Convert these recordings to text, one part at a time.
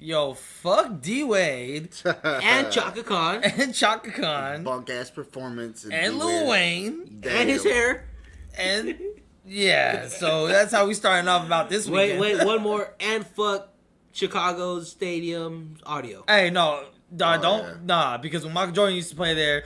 Yo, fuck D-Wade. And Chaka Khan. And Chaka Khan. Bunk-ass performance. And Lil Wayne. Damn. And his hair. And, yeah, so that's how we starting off about this weekend. Wait, one more. And fuck Chicago's stadium audio. Hey, no. Because when Michael Jordan used to play there,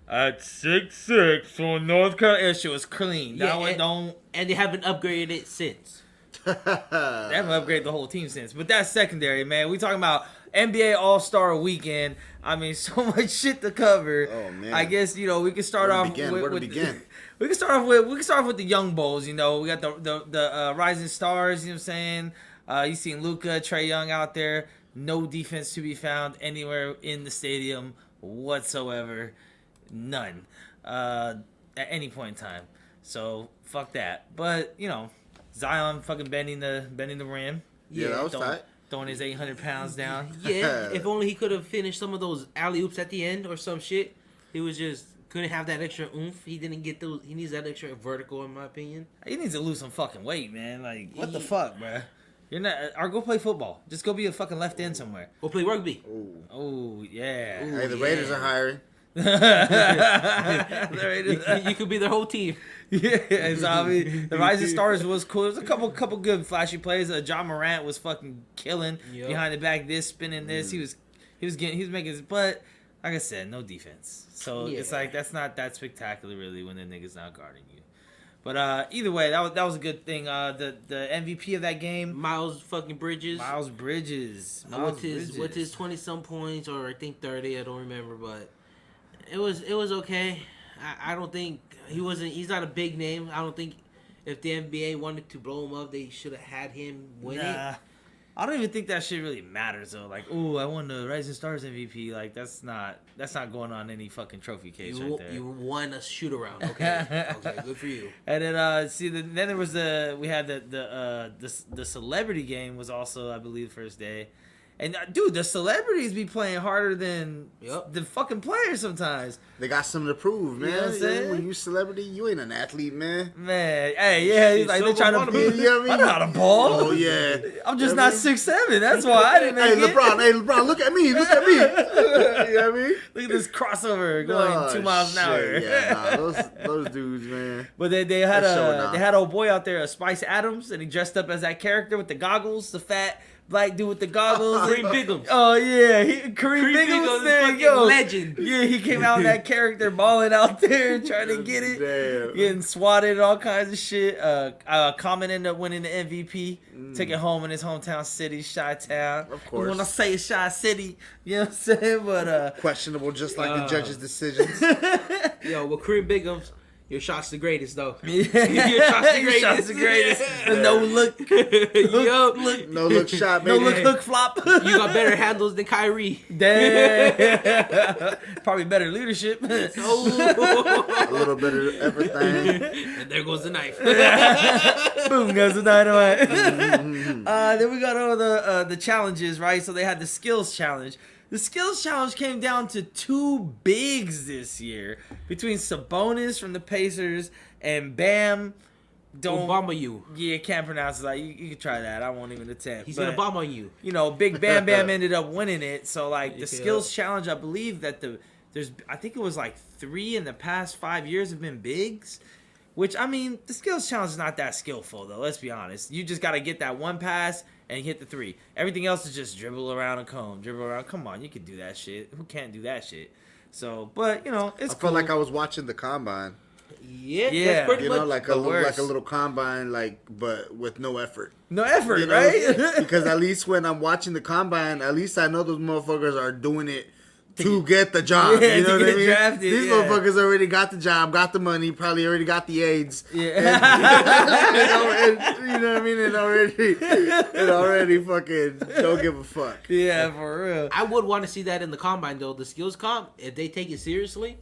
at 6'6" on North Carolina, shit was clean. And they haven't upgraded it since. They haven't upgraded the whole team since. But that's secondary, man. We talking about NBA All-Star Weekend. I mean, so much shit to cover. Oh, man. I guess, we can start off with... Where to begin? We can start off with the young bulls, We got the rising stars, you know what I'm saying? You seen Luka, Trae Young out there. No defense to be found anywhere in the stadium whatsoever. None. At any point in time. So, fuck that. But, Zion fucking bending the rim. Yeah, that was tight. Throwing his 800 pounds down. Yeah, if only he could have finished some of those alley-oops at the end or some shit. He was just couldn't have that extra oomph. He didn't get those. He needs that extra vertical, in my opinion. He needs to lose some fucking weight, man. Like, what the fuck, bruh? You're not. Or go play football. Just go be a fucking left end somewhere. Go play rugby. Oh yeah. Ooh, hey, the Raiders are hiring. You could be their whole team. Yeah, so I mean, the Rising Stars was cool. There's a couple good flashy plays. John Morant was fucking killing behind the back. This spinning this. He was making. But like I said, no defense. So it's like that's not that spectacular really when the nigga's not guarding you. But either way, that was a good thing. The MVP of that game, Miles fucking Bridges. With his 20-some points, or I think 30. I don't remember, but it was okay. I don't think he's not a big name. I don't think if the NBA wanted to blow him up, they should have had him win it. I don't even think that shit really matters though. Like, I won the Rising Stars MVP. Like, that's not going on any fucking trophy case right there. You won a shoot around. Okay, okay, good for you. And then then there was the celebrity game was also, I believe, first day. And dude, the celebrities be playing harder than the fucking players sometimes. They got something to prove, man. You know what I'm saying? When you celebrity, you ain't an athlete, man. Man, hey, yeah, he's like, they're trying to be. You know what I mean? I'm not a ball. Oh yeah, I'm just not 6'7". That's why I didn't make it. Hey LeBron, look at me. You know what I mean? Look at this crossover going 2 miles an hour. Yeah, those dudes, man. But they had old boy out there, Spice Adams, and he dressed up as that character with the goggles, the fat black dude with the goggles. Kareem Biggums. Oh yeah, Kareem Biggums there, legend. Yeah, he came out in that character, balling out there, trying to get it, getting swatted, and all kinds of shit. Common ended up winning the MVP, took it home in his hometown city, Chi-Town. Of course. When I say Chi City, you know what I'm saying? But questionable, just like the judges' decisions. Yo, well, Kareem Biggums. Your shot's the greatest, though. Yeah. Your shot's the greatest. The no look. No look shot, baby. No look flop. You got better handles than Kyrie. Damn. Probably better leadership. A little bit of everything. And there goes the knife. Boom goes the dynamite. Then we got all the challenges, right? So they had the skills challenge. The skills challenge came down to two bigs this year between Sabonis from the Pacers and Bam. Bomb on you. Yeah, can't pronounce it. Like you can try that. I won't even attempt. He's gonna bomb on you. Big Bam Bam ended up winning it. So like the skills challenge, I believe that I think it was like 3 in the past 5 years have been bigs. Which, I mean, the skills challenge is not that skillful, though. Let's be honest. You just got to get that one pass and hit the 3. Everything else is just dribble around a cone. Dribble around. Come on, you can do that shit. Who can't do that shit? So, but, it's cool. I felt like I was watching the combine. Yeah. That's pretty much like a little combine, but with no effort. No effort, right? Because at least when I'm watching the combine, at least I know those motherfuckers are doing it to get the job. Yeah, you know what I mean? Drafted, these motherfuckers already got the job, got the money, probably already got the AIDS. Yeah. And, you know what I mean? And already fucking don't give a fuck. Yeah, for real. I would want to see that in the combine, though. The skills comp, if they take it seriously.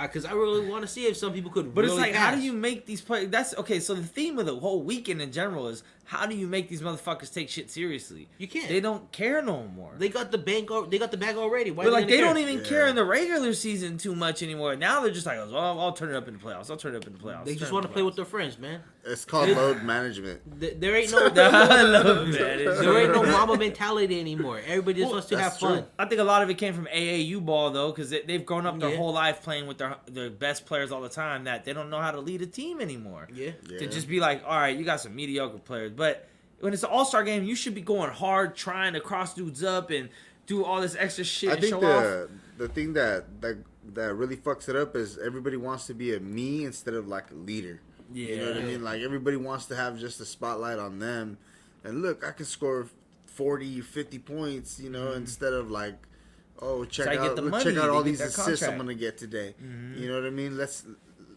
Because I really want to see if some people could. But really it's like, pass. how do you make these plays? That's okay. So the theme of the whole weekend in general is how do you make these motherfuckers take shit seriously? You can't. They don't care no more. They got the bank. They got the bag already. Why But like, they care? don't even care in the regular season too much anymore. Now they're just like, oh, I'll turn it up in the playoffs. I'll turn it up in the playoffs. They just want to play with their friends, man. It's called load management. There ain't no. I love that. There ain't no mama mentality anymore. Everybody just wants to have fun. true. I think a lot of it came from AAU ball though, because they've grown up their Yeah. whole life playing with their best players all the time. That they don't know how to lead a team anymore. Yeah. To just be like, all right, you got some mediocre players, but when it's an all-star game, you should be going hard, trying to cross dudes up and do all this extra shit. I and think show off. the thing that really fucks it up is everybody wants to be a me instead of like a leader. Yeah. You know what I mean? Like everybody wants to have just a spotlight on them. And look, I can score 40, 50 points, you know, instead of like, oh, check how you get out the let's money check out to all get these that assists I'm contract. gonna get today. You know what I mean? Let's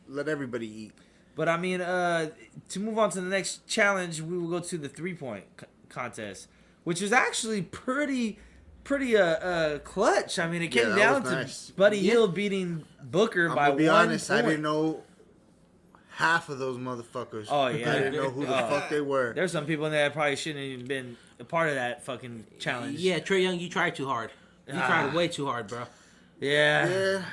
let everybody eat. But I mean, to move on to the next challenge, we will go to the 3-point contest, which was actually pretty clutch. I mean, it came Yeah, that down was to nice. Buddy Hield beating Booker I'm by gonna be 1 honest, point. I didn't know half of those motherfuckers. Oh, yeah. I didn't know who the fuck they were. There's some people in there that probably shouldn't have even been a part of that fucking challenge. Yeah, Trae Young, you tried too hard. You tried way too hard, bro. Yeah.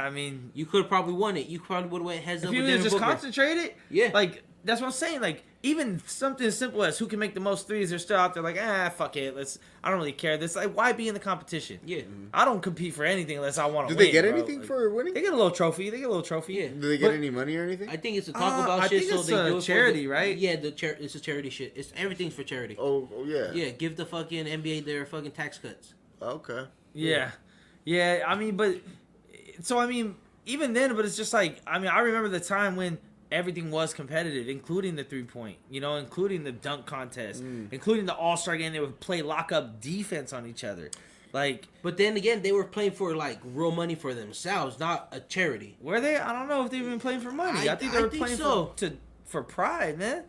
I mean, You could have probably won it. You probably would have went heads up if you with would have Devin just Booker. concentrated, Yeah. like that's what I'm saying. Like even something as simple as who can make the most threes, they're still out there like, fuck it. I don't really care. This like, why be in the competition? Yeah. I don't compete for anything unless I want to Do win. they get bro. anything Like, for winning? They get a little trophy. Yeah. Do they get But- any money or anything? I think it's a talk about I shit. think So it's they a do it charity, for right? Yeah, it's a charity shit. It's everything's for charity. Oh yeah. Yeah, give the fucking NBA their fucking tax cuts. Okay. Yeah. I mean, but so I mean, even then, but it's just like I mean, I remember the time when everything was competitive, including the 3-point, including the dunk contest, including the All-Star game. They would play lock-up defense on each other. Like, But then again, they were playing for like real money for themselves, not a charity. were they? I don't know if they've been playing for money. I think they I were think playing so. for pride, man.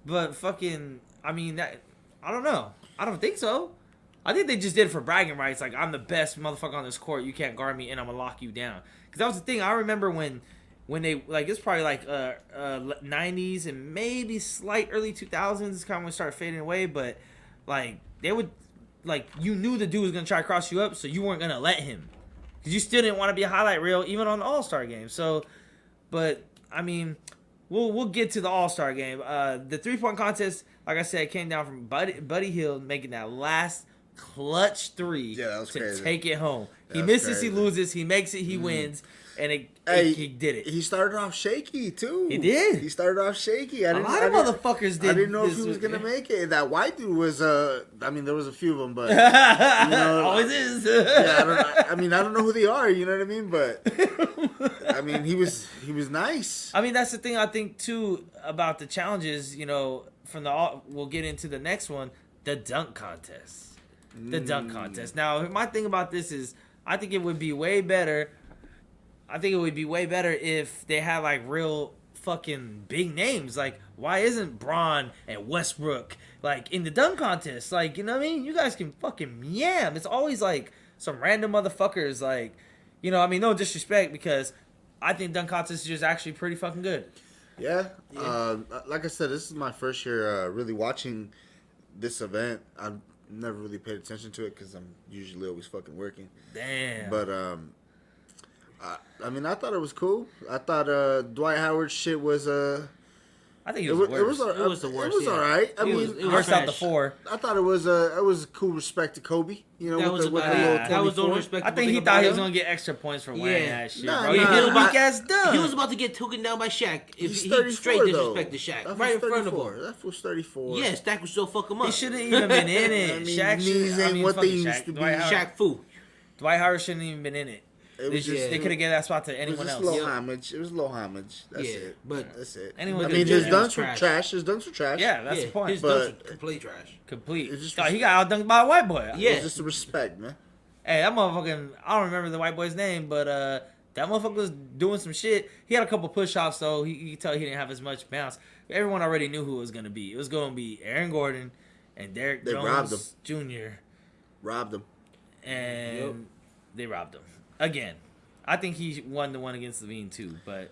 But fucking, I mean, I don't know. I don't think so. I think they just did it for bragging rights. Like, I'm the best motherfucker on this court. You can't guard me, and I'm gonna lock you down. Because that was the thing. I remember when they like it's probably like 90s and maybe slight early 2000s. It's kind of when it started fading away. But like they would like you knew the dude was gonna try to cross you up, so you weren't gonna let him because you still didn't want to be a highlight reel even on the All-Star game. So, but I mean, we'll get to the All-Star game. The 3-point contest, like I said, came down from Buddy Hield making that last clutch 3 Yeah, that was to crazy. take it home. He That's misses, crazy. he loses. He makes it, he wins, and he did it. He started off shaky too. He did. He started off shaky. A lot of motherfuckers did. I didn't know if this he was week. gonna make it. That white dude was. I mean, there was a few of them, but Always is. yeah, I don't know who they are. You know what I mean? But I mean, he was nice. I mean, that's the thing I think too about the challenges. From we'll get into the next one, the dunk contest. The dunk contest. Now, my thing about this is, I think it would be way better. I think it would be way better if they had like real fucking big names. Like, why isn't Braun and Westbrook like in the dunk contest? Like, you know what I mean? You guys can fucking yam. It's always like some random motherfuckers. Like, I mean, no disrespect because I think dunk contest is just actually pretty fucking good. Yeah. Like I said, this is my first year really watching this event. I've never really paid attention to it because I'm usually always fucking working. Damn. But I mean, I thought it was cool. I thought Dwight Howard's shit was I think it was worse. It was the worst, It was yeah. all right. I It mean, was Worst out the trash. 4. I thought it was a cool respect to Kobe. That was with the about little it. That was the only 24. respect. I think he thought he was gonna get extra points for wearing Yeah. that shit, Nah, bro. nah, He did a nah. weak ass dunk. He was about to get taken down by Shaq if He's he 34 straight though. disrespected Shaq That right in was front of 34. him. That was 34. Yeah, Shaq was still fuck him up. He shouldn't even been in it. I mean, Shaq knees should. I ain't mean, what fucking they used Shaq. to be. Dwight Howard, Shaq foo. Dwight Howard shouldn't even been in it. It was just. They could have given that spot to It was anyone just else. low homage. It was low homage. That's Yeah, it. but- That's it. Anyone I could mean, do his that. dunks were Trash. trash. His dunks were trash. Yeah, that's Yeah, the point. His But- dunks were complete trash. Complete. It's just He got outdunked by a white boy. Yeah. It's just a respect, man. Hey, that motherfucking. I don't remember the white boy's name, but that motherfucker was doing some shit. He had a couple push-offs, so you could tell he didn't have as much bounce. Everyone already knew who it was going to be. It was going to be Aaron Gordon and Derrick They robbed Jones Jr. Robbed him. And they robbed him. Again. I think he won the one against Levine, too, but...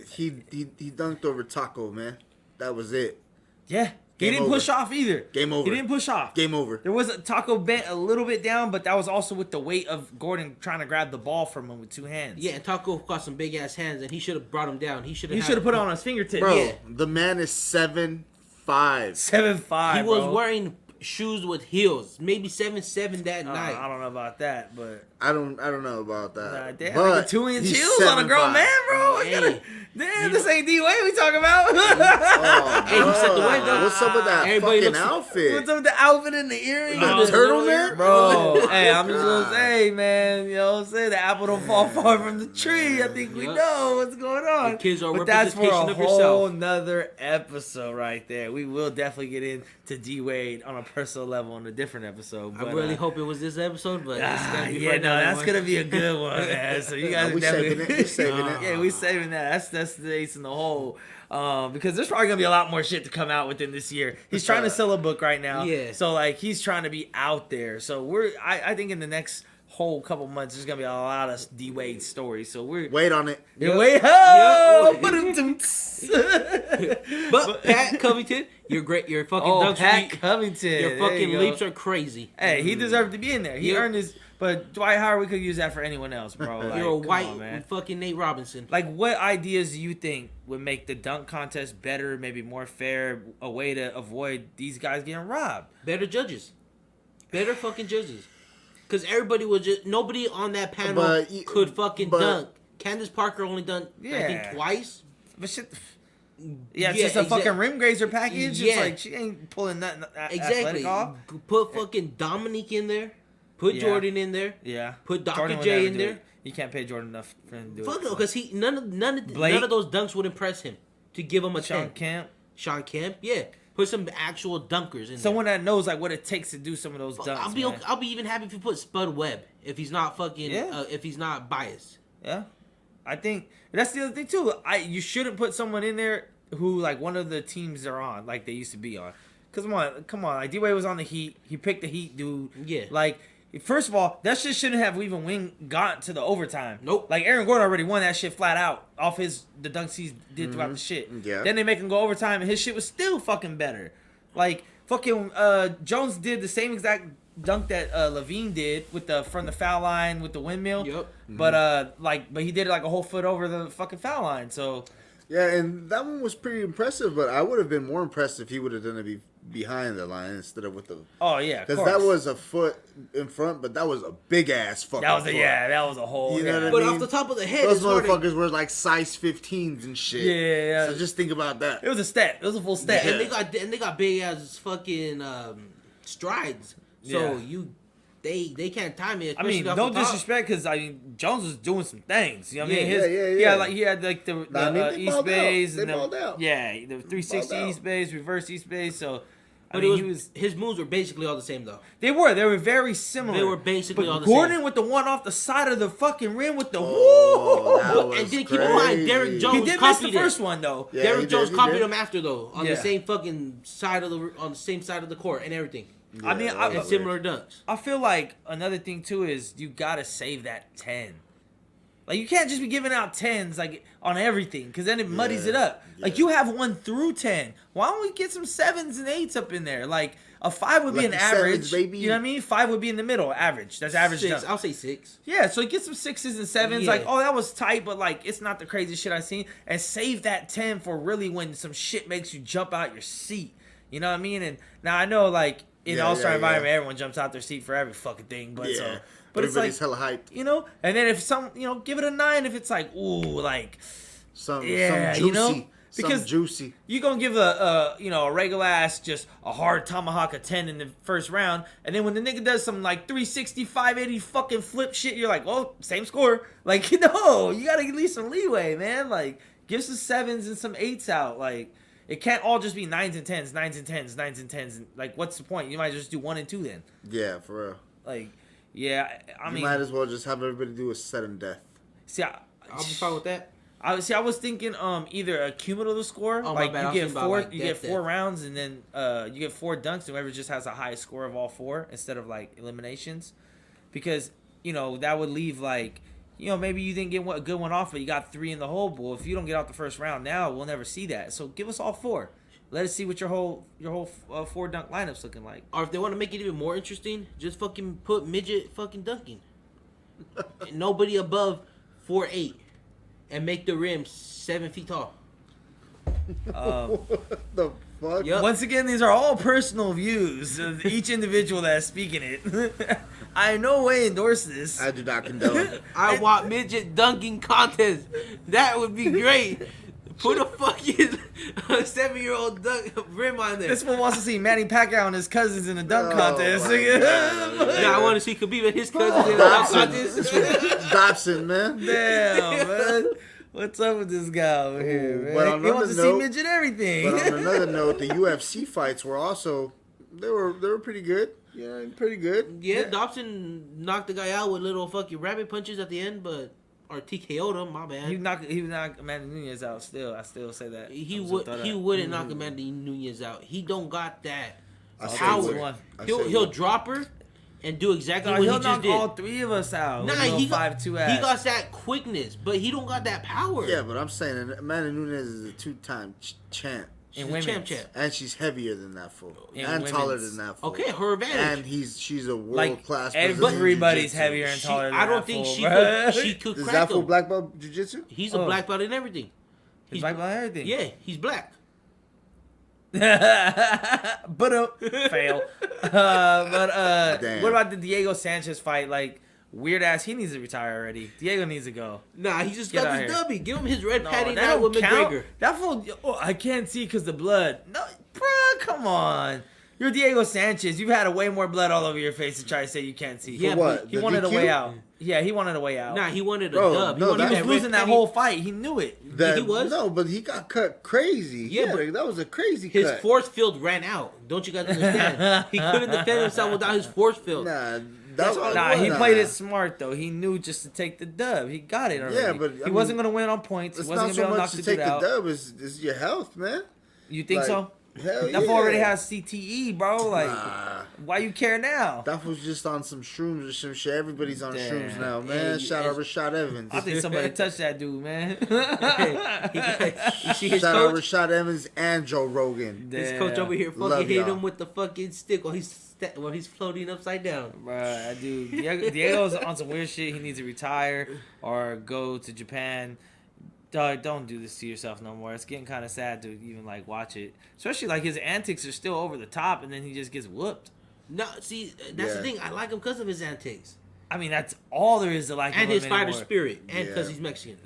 He dunked over Taco, man. That was it. Yeah. He didn't push off either. Game over. He didn't push off. Game over. There was Taco bent a little bit down, but that was also with the weight of Gordon trying to grab the ball from him with 2 hands. Yeah, and Taco got some big ass hands, and he should have brought him down. He should have put it on his fingertips. Bro, Yeah. the man is 7'5". 7'5". He was wearing shoes with heels, maybe 7'7" that night. I don't know about that, but I don't know about that. nah, damn, but like a 2-inch he's heels on a grown 7'5". man, bro. Hey. Damn, this ain't D-Wade we talking about. Oh, Hey, he set the way, though. What's up with that Everybody fucking looks- outfit? What's up with the outfit and the earrings? The turtleneck? Bro, hey, I'm just God. gonna say, man, you know what I'm saying? The apple don't fall far from the tree. I think we Yep. know what's going on. The kids are but that's for a representation of whole yourself. nother episode right there. We will definitely get into D-Wade on a personal level on a different episode. I But, really hope it was this episode, but it's gonna be yeah, for no, another that's one. gonna be a good one, man. So you guys We definitely saving it. We saving it. yeah, we saving that. That's the ace in the hole. Because there's probably gonna be a lot more shit to come out within this year. He's trying to sell a book right now. Yeah. So like he's trying to be out there. So I think in the next whole couple months there's gonna be a lot of D-Wade stories. So we're Wait on it. yeah, wait ho! But Pat Covington, you're great. Your fucking dunks, Pat Covington. your There fucking you go. leaps are crazy. Hey, he deserved to be in there. He Yeah. earned his. But Dwight Howard, we could use that for anyone else, bro. Like, You're a come white on, man. fucking Nate Robinson. Like, what ideas do you think would make the dunk contest better, maybe more fair, a way to avoid these guys getting robbed? Better judges. Better fucking judges. Because everybody was just... Nobody on that panel could fucking dunk. Candace Parker only done, I Yeah. think, twice. But shit... Yeah, it's Yeah, just a fucking exact- rim grazer package. Yeah. It's like, she ain't pulling nothing Exactly. athletic off. Put fucking Dominique in there. Put Yeah. Jordan in there. Yeah. Put Dr. Jordan would J never in do there. it. You can't pay Jordan enough for him to do Fuck it. no, because he none of Blake? those dunks would impress him to give him a Sean 10. Kemp. Sean Kemp, yeah. Put some actual dunkers in Someone that knows like what it takes to do some of those there. dunks. I'll be even happy if you put Spud Webb if he's not fucking Yeah. if he's not biased. Yeah, I think that's the other thing too. You shouldn't put someone in there who like one of the teams they're on, like they used to be on. Cause come on, like D-Wade was on the Heat. He picked the Heat, dude. Yeah. Like first of all, that shit shouldn't have even got to the overtime. Nope. Like Aaron Gordon already won that shit flat out off the dunks he did throughout the shit. Yeah. Then they make him go overtime, and his shit was still fucking better. Like fucking Jones did the same exact dunk that Levine did from the foul line with the windmill. Yep. But but he did it like a whole foot over the fucking foul line. So Yeah, and that one was pretty impressive, but I would have been more impressed if he would have done it behind the line instead of with the... oh yeah, Because that was a foot in front, but that was a big-ass fucking that was foot. that was a whole You know what I But mean? off the top of the head, Those it's hard to- motherfuckers were like size 15s and shit. Yeah. So just think about that. It was a step. It was a full step. and they got big ass fucking strides. So Yeah. they can't time it. I mean, especially off no the top. disrespect, because I mean Jones was doing some things. You know what I mean? Yeah. He had like the Nah, I mean, they East balled out. Bays They and balled the out. yeah, the 360 Balled out. East Bays, reverse East Bays. So I But mean, his moves were basically all the same though. they were very similar. They were basically but all the Gordon same. with the one off the side of the fucking rim with the Oh, that woo. was And then keep in mind, crazy. Derrick Jones He did miss the copied it. first one though. Yeah, Derrick he Jones did, he copied did. him after though on Yeah. the same fucking side of the same side of the court and everything. I mean, that And was similar dunks. I feel like another thing too is you gotta save that 10. Like you can't just be giving out 10s like on everything, because then it muddies it up. Like you have 1 through 10. Why don't we get some 7s and 8s up in there? Like a 5 would be an Lucky average. sevens, baby. You know what I mean? 5 would be in the middle, average. That's average. 6, dunk. I'll say 6. Yeah, so get some 6s and 7s. Yeah. Like, oh, that was tight, but like it's not the craziest shit I've seen. And save that 10 for really when some shit makes you jump out your seat. You know what I mean? And now I know like in Yeah, All-Star yeah, environment, yeah. everyone jumps out their seat for every fucking thing. But Yeah. but it's Everybody's like, hella hyped. you know, and then if give it a 9 if it's like, ooh, like Some Yeah, juicy. you know? Because- some juicy. you gonna give a regular ass just a hard tomahawk a 10 in the first round, and then when the nigga does some like 360, 580 fucking flip shit, you're like, well, same score. Like, no, you gotta at least some leeway, man. Like, give some 7s and some 8s out. Like, it can't all just be 9s and 10s, 9s and 10s, 9s and 10s. Like, what's the point? You might just do 1 and 2 then. Yeah, for real. Like, yeah, I You mean, might as well just have everybody do a sudden death. see, I'll be fine with that. I was thinking either a cumulative score, Oh, my like bad. I was you get thinking about, 4 like, you get death. 4 rounds, and then you get 4 dunks, and whoever just has the highest score of all 4 instead of like eliminations, because that would leave like maybe you didn't get a good one off, but you got 3 in the hole. Well, if you don't get out the first round now, we'll never see that. So give us all 4. Let us see what your whole 4 dunk lineup's looking like. Or if they want to make it even more interesting, just fucking put midget fucking dunking. Nobody above 4'8", and make the rim 7 feet tall. What the fuck? Yep. Once again, these are all personal views of each individual that is speaking it. I in no way endorse this. I do not condone. I want midget dunking contest. That would be great. Put a fucking 7-year-old dunk rim on there. This one wants to see Manny Pacquiao and his cousins in a dunk contest. Yeah, I want to see Khabib and his cousins in a dunk contest. Dobson, man. Damn, man. What's up with this guy over here, man? But on He wants to another see note- midget everything. But on another note, the UFC fights were also they were pretty good. Yeah, pretty good. Yeah, Dobson knocked the guy out with little fucking rabbit punches at the end, but or TKO'd him. My bad. He knocked Amanda Nunes out. Still, I still say that. He wouldn't knock Amanda Nunes out. He don't got that power. I He'll drop her and do exactly what he he'll just knock did. all 3 of us out. Nah, he he got got 5'2" ass. he got that quickness, but he don't got that power. Yeah, but I'm saying Amanda Nunes is a 2-time champ. She's in a women's. champ. And she's heavier than that fool. In And taller women's. than that fool. Okay, her advantage. And she's a world Like class. everybody's heavier and taller than I don't that think fool, she bruh. could. She could Is crack that fool him. black belt jiu-jitsu? He's a black belt in everything. He's black belt and everything. Yeah, he's black. But fail. Damn. What about the Diego Sanchez fight? Like weird ass. He needs to retire already. Diego needs to go. Nah, he just Get got out his here. W. Give him his red patty that night don't with count. McGregor. That fool. Oh, I can't see because the blood. No, bruh, come on. You're Diego Sanchez. You've had a way more blood all over your face to try to say you can't see. Yeah, what? He The wanted a DQ? way out. Yeah, he wanted a way out. Nah, he wanted a Bro, dub. no, he wanted he was that losing red that patty. whole fight. He knew it. That, he was? No, but he got cut crazy. Yeah, but that was a crazy His cut. force field ran out. Don't you guys understand? He couldn't defend himself without his force field. Nah, That's all it Nah, he nah. played it smart though. He knew just to take the dub. He got it already. Yeah, but, I he wasn't mean, gonna win on points. He It's wasn't not gonna so be able to much knock to the take dude the out. dub. It's your health, man. You think Like, so? Hell That fool already yeah. has CTE, bro. Like, Nah. why you care now? That was just on some shrooms or some shit. Everybody's on Damn. shrooms now, man. Hey, Shout out Rashad Evans. I think somebody touched that dude, man. You see his Shout out coach? Rashad Evans and Joe Rogan. His coach over here Love fucking hit y'all. him with the fucking stick while he's floating upside down. Bruh, that dude. Diego's on some weird shit. He needs to retire or go to Japan. Dog, don't do this to yourself no more. It's getting kind of sad to even like watch it. Especially like his antics are still over the top, and then he just gets whooped. No, see, that's the Yeah. thing. I like him because of his antics I mean, that's all there is to like and him his fighter anymore. spirit, and Yeah. because he's Mexican.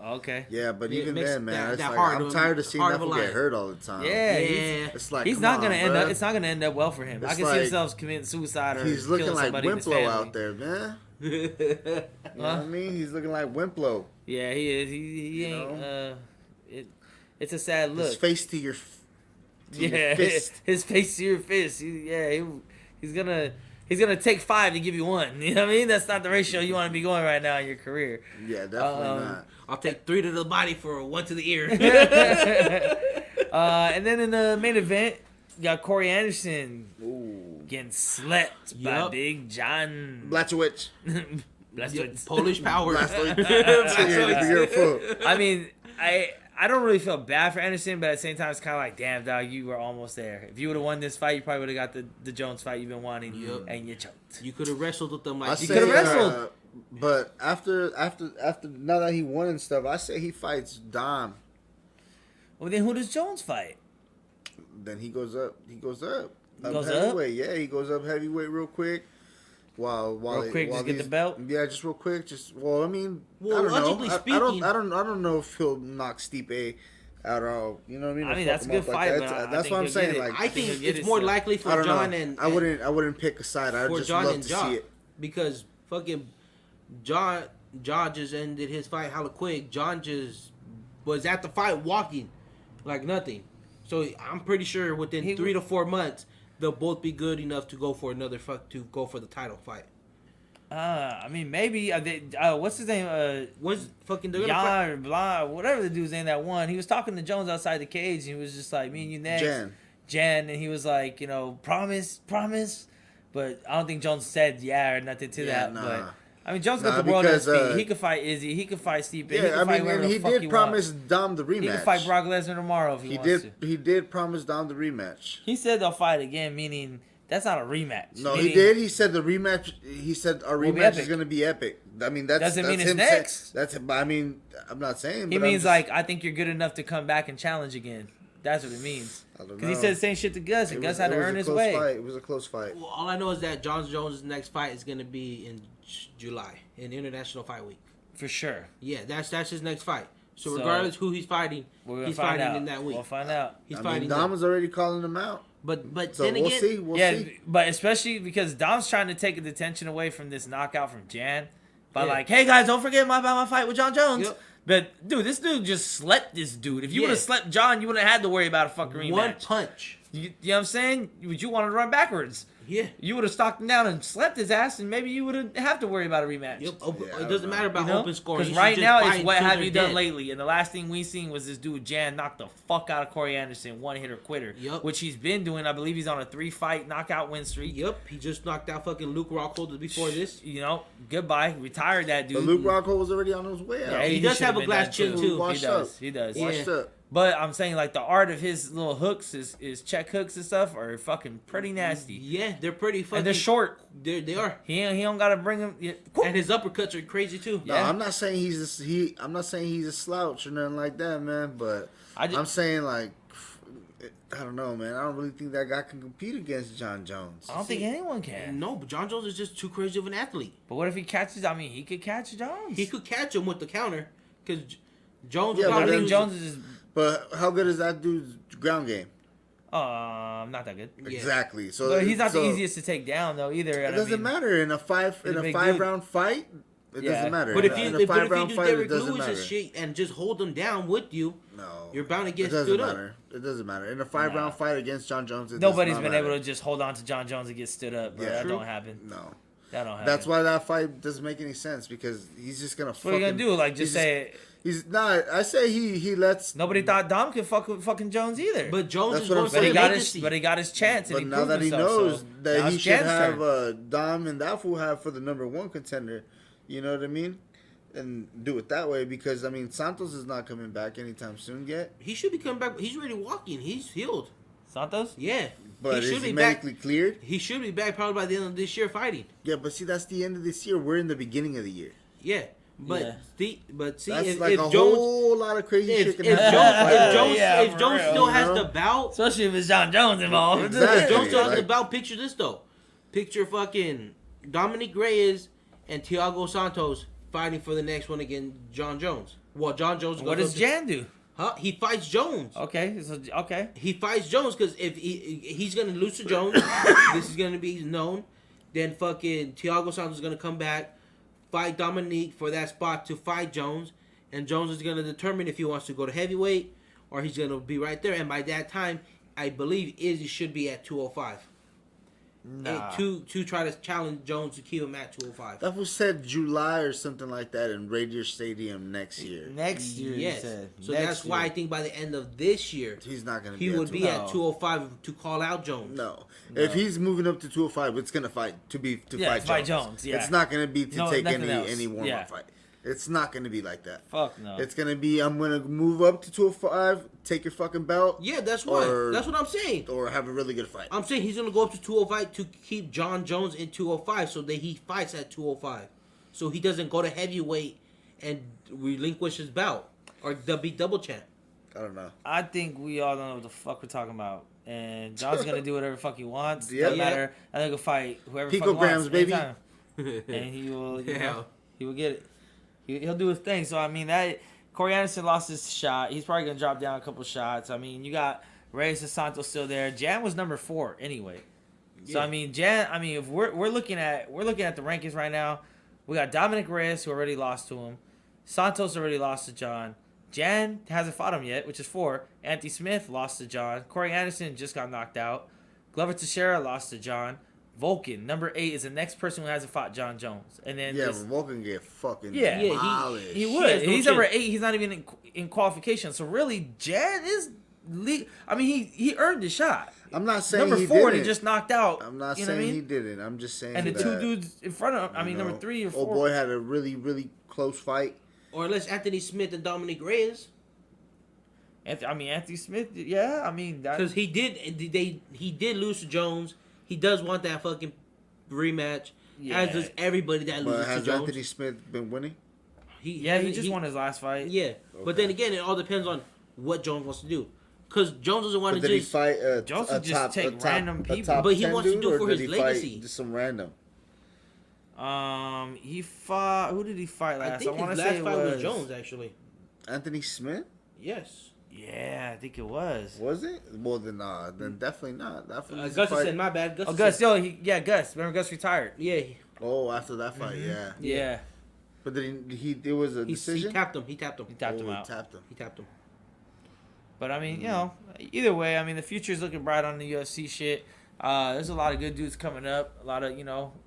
Okay. Yeah, but Yeah, even it makes then, man, that- it's that like, heart I'm of- tired of seeing heart that of a fool get lion. hurt all the time. Yeah, Yeah. It's like, he's come not on, gonna end up. bruh. It's not gonna end up well for him. I It's can see like- himself committing suicide or He's looking killing like somebody in his Wimplo family. out there, man. You know what I mean? He's looking like Wimplo. Yeah, he is. He ain't. It's a sad look. His face to your Yeah, fist. his face to your fist. He's gonna take 5 to give you 1. You know what I mean? That's not the ratio you want to be going right now in your career. Yeah, definitely not. I'll take 3 to the body for 1 to the ear. And then in the main event, you got Corey Anderson Ooh. getting slept by Yup. Big John. Blachowicz. Blachowicz. Polish power. Blachowicz. I mean, I don't really feel bad for Anderson, but at the same time, it's kind of like, damn, dog, you were almost there. If you would have won this fight, you probably would have got the Jones fight you've been wanting, Yup. and you choked. You could have wrestled with them I like say, coulda wrestled. But after now that he won and stuff, I say he fights Dom. Well, then who does Jones fight? Then he goes up. He goes up. Goes up? heavyweight. Yeah, he goes up heavyweight real quick. While Real quick, just get the belt? Yeah, just real quick. I mean, Well, I don't logically know. speaking- I don't know if he'll knock Stipe out or all. You know what I mean? I Or mean, fuck that's a him good up like fight, that. but I That's think what I'm he'll saying. get it. Like, I think he'll get it's it more still. likely I for don't John know. and I wouldn't pick a side. I'd for just John love and to John see it. because fucking John just ended his fight hella quick. John just was at the fight walking like nothing. So I'm pretty sure within 3 to 4 months they'll both be good enough to go for the title fight. I mean, maybe. What's his name? When's fucking they're gonna fight? Jan or Blah, whatever the dude's name that won. He was talking to Jones outside the cage, and he was just like, me and you next. Jan, and he was like, promise. But I don't think Jones said yeah or nothing to that. Nah. But I mean, Jones got the world at his feet. He could fight Izzy. He could fight Stipe. Yeah, I mean, and he did promise Dom the rematch. He could fight Brock Lesnar tomorrow if he wants to. He did promise Dom the rematch. He said they'll fight again, meaning that's not a rematch. No, he did. He said the rematch. He said our rematch is going to be epic. I mean, doesn't mean it's next. I mean, I'm not saying. He means like I think you're good enough to come back and challenge again. That's what it means. I don't know. Because he said the same shit to Gus, and Gus had to earn his way. It was a close fight. Well, all I know is that John Jones' next fight is going to be in July, in International Fight Week. For sure. Yeah, that's his next fight. So regardless who he's fighting, he's fighting in that week. We'll find out. He's fighting. Dom was already calling him out. But so then again, we'll see. But especially because Dom's trying to take the attention away from this knockout from Jan by like, hey guys, don't forget about my fight with John Jones. Yep. But dude, this dude just slept this dude. If you would have slept John, you wouldn't have had to worry about a fucking rematch. One punch. You know what I'm saying? You wanted to run backwards. Yeah. You would have stalked him down and slept his ass, and maybe you wouldn't have to worry about a rematch. Yep. It doesn't matter about open scoring. Because right now it's what have you done lately? And the last thing we seen was this dude Jan knocked the fuck out of Corey Anderson, one hitter quitter. Yep. Which he's been doing. I believe he's on a 3-fight knockout win streak. Yep. He just knocked out fucking Luke Rockhold before this. You know, goodbye. Retired that dude. But Luke Rockhold was already on his way out. Yeah, he does have a glass chin too. He does. Washed up. But I'm saying, like, the art of his little hooks, his check hooks and stuff, are fucking pretty nasty. Yeah, they're pretty fucking... And they're short. They are. He don't got to bring them... And his uppercuts are crazy, too. No, I'm not saying he's a slouch or nothing like that, man. But I'm saying, like, I don't know, man. I don't really think that guy can compete against John Jones. I don't think anyone can. No, but John Jones is just too crazy of an athlete. But what if he catches... I mean, he could catch Jones. He could catch him with the counter. Because Jones... Yeah, but I think Jones is just... But how good is that dude's ground game? Not that good. Exactly. Yeah. So, but he's not the easiest to take down though either. It doesn't matter in a five round fight. It doesn't matter. But if you do Derrick Lewis shit and just hold him down with you, you're bound to get stood up. It doesn't matter in a 5-round fight against John Jones. Nobody's been able to just hold on to John Jones and get stood up. Bro. Yeah, that don't happen. No. That don't happen. That's why that fight doesn't make any sense because he's just gonna. What are you gonna do? Like just say it. He's not. I say he lets. Nobody thought Dom could fuck with fucking Jones either. But Jones is going for the But he got his chance. But and now that he knows that he should have Dom and that fool have for the #1 contender, you know what I mean, and do it that way because I mean Santos is not coming back anytime soon yet. He should be coming back. He's already walking. He's healed. Santos? Yeah. But is he medically cleared? He should be back probably by the end of this year fighting. Yeah, but see, that's the end of this year. We're in the beginning of the year. Yeah. But see, that's if Jones, whole lot of crazy shit can happen. If Jones still has the bout, especially if it's John Jones involved. Exactly. If Jones still has the bout, picture this though. Picture fucking Dominic Reyes and Thiago Santos fighting for the next one against John Jones. Well, John Jones. What does Jan do? Huh? He fights Jones. Okay. He fights Jones because if he's gonna lose to Jones, this is gonna be known. Then fucking Thiago Santos is gonna come back. Fight Dominique for that spot to fight Jones, and Jones is going to determine if he wants to go to heavyweight or he's going to be right there. And by that time, I believe Izzy should be at 205. Nah. To try to challenge Jones to keep him at 205. That was said July or something like that in Raider Stadium next year. Next year, yes. So that's why I think by the end of this year, he's not going to. He would be at 205 to call out Jones. No. If he's moving up to 205, it's going to fight fight Jones. Yeah. It's not going to be to take any warm up fight. It's not going to be like that. Fuck no. It's going to be, I'm going to move up to 205, take your fucking belt. Yeah, that's why. That's what I'm saying. Or have a really good fight. I'm saying he's going to go up to 205 to keep John Jones in 205 so that he fights at 205. So he doesn't go to heavyweight and relinquish his belt or be double champ. I don't know. I think we all know what the fuck we're talking about. And John's going to do whatever the fuck he wants. Yeah. Doesn't matter. I think he'll fight whoever the fuck he wants. Baby. And he will, he will get it. He'll do his thing. So, I mean, that Corey Anderson lost his shot. He's probably going to drop down a couple shots. I mean, you got Reyes and Santos still there. Jan was number 4 anyway. Yeah. So, I mean, if we're looking at the rankings right now, we got Dominic Reyes, who already lost to him. Santos already lost to John. Jan hasn't fought him yet, which is 4. Anthony Smith lost to John. Corey Anderson just got knocked out. Glover Teixeira lost to John. Vulcan, number 8, is the next person who hasn't fought John Jones. And then but Vulcan get fucking demolished. He would. He's number 8. He's not even in qualification. So really, Jan is. I mean, he earned the shot. I'm not saying number 4 he just knocked out. I'm not saying he didn't. I'm just saying. And the 2 dudes in front of him. I mean, number 3 or 4. Old boy had a really, really close fight. Or unless Anthony Smith and Dominic Reyes. Anthony Smith. Yeah, I mean that because he did lose to Jones. He does want that fucking rematch. Yeah. As does everybody that loses to Jones. Has Anthony Smith been winning? He just won his last fight. Yeah, okay. But then again, it all depends on what Jones wants to do. Because Jones doesn't want to just... Did he fight Jones would just take random people. But he wants to do it for his legacy. Just some random. He fought... Who did he fight last? I think his last fight was Jones, actually. Anthony Smith? Yes. Yeah, I think it was. Was it? Well, then definitely not. Gus said, my bad. Gus. Gus. Remember Gus retired? Yeah. Oh, after that fight, Yeah. But then it was a decision? He tapped him. He tapped him out. He tapped him. But, I mean, either way, I mean, the future's looking bright on the UFC shit. There's a lot of good dudes coming up. A lot of,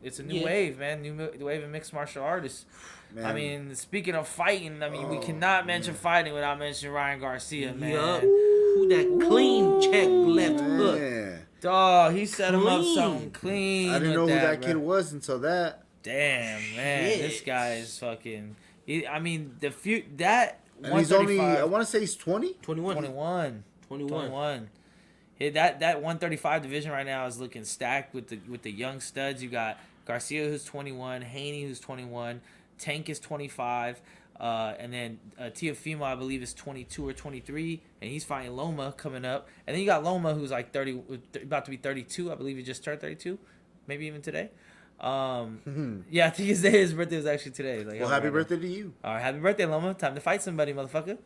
it's a new wave, man. New wave of mixed martial artists. Man. I mean, speaking of fighting, we cannot mention fighting without mentioning Ryan Garcia, man. Yup. Who that clean check left hook. Dog, he set him up something clean. I didn't know who that kid was until that. Damn, man. This guy is fucking... that... And he's only, I want to say he's 20? 21. That 135 division right now is looking stacked with the young studs. You got Garcia, who's 21, Haney, who's 21, Tank is 25, and then Teofimo, I believe, is 22 or 23, and he's fighting Loma coming up. And then you got Loma, who's like 30, about to be 32. I believe he just turned 32, maybe even today. Yeah, I think his birthday was actually today. Well, happy birthday to you. All right, happy birthday, Loma. Time to fight somebody, motherfucker.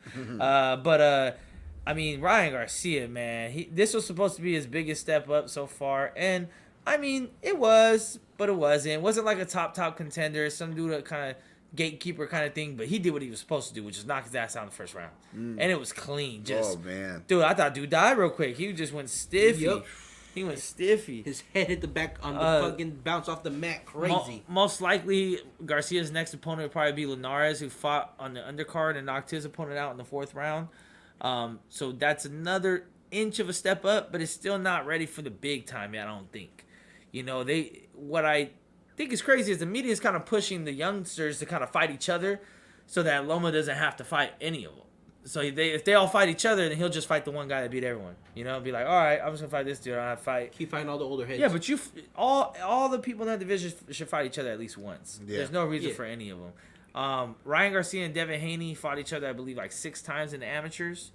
I mean, Ryan Garcia, man, this was supposed to be his biggest step up so far, and I mean, it was, but it wasn't. It wasn't like a top contender, some dude kind of gatekeeper kind of thing, but he did what he was supposed to do, which is knock his ass out in the first round, and it was clean. Just, oh man, dude, I thought dude died real quick. He just went stiffy. Yep. He went stiffy. His head hit the back on the fucking bounce off the mat. Crazy. Most likely, Garcia's next opponent would probably be Linares, who fought on the undercard and knocked his opponent out in the 4th round. So that's another inch of a step up, but it's still not ready for the big time yet, I don't think. What I think is crazy is the media is kind of pushing the youngsters to kind of fight each other so that Loma doesn't have to fight any of them. So if they all fight each other, then he'll just fight the one guy that beat everyone. Be like, all right, I'm just gonna fight this dude. I don't have to fight. Keep fighting all the older heads. Yeah, but all the people in that division should fight each other at least once. Yeah. There's no reason for any of them. Ryan Garcia and Devin Haney fought each other, I believe, like 6 times in the amateurs.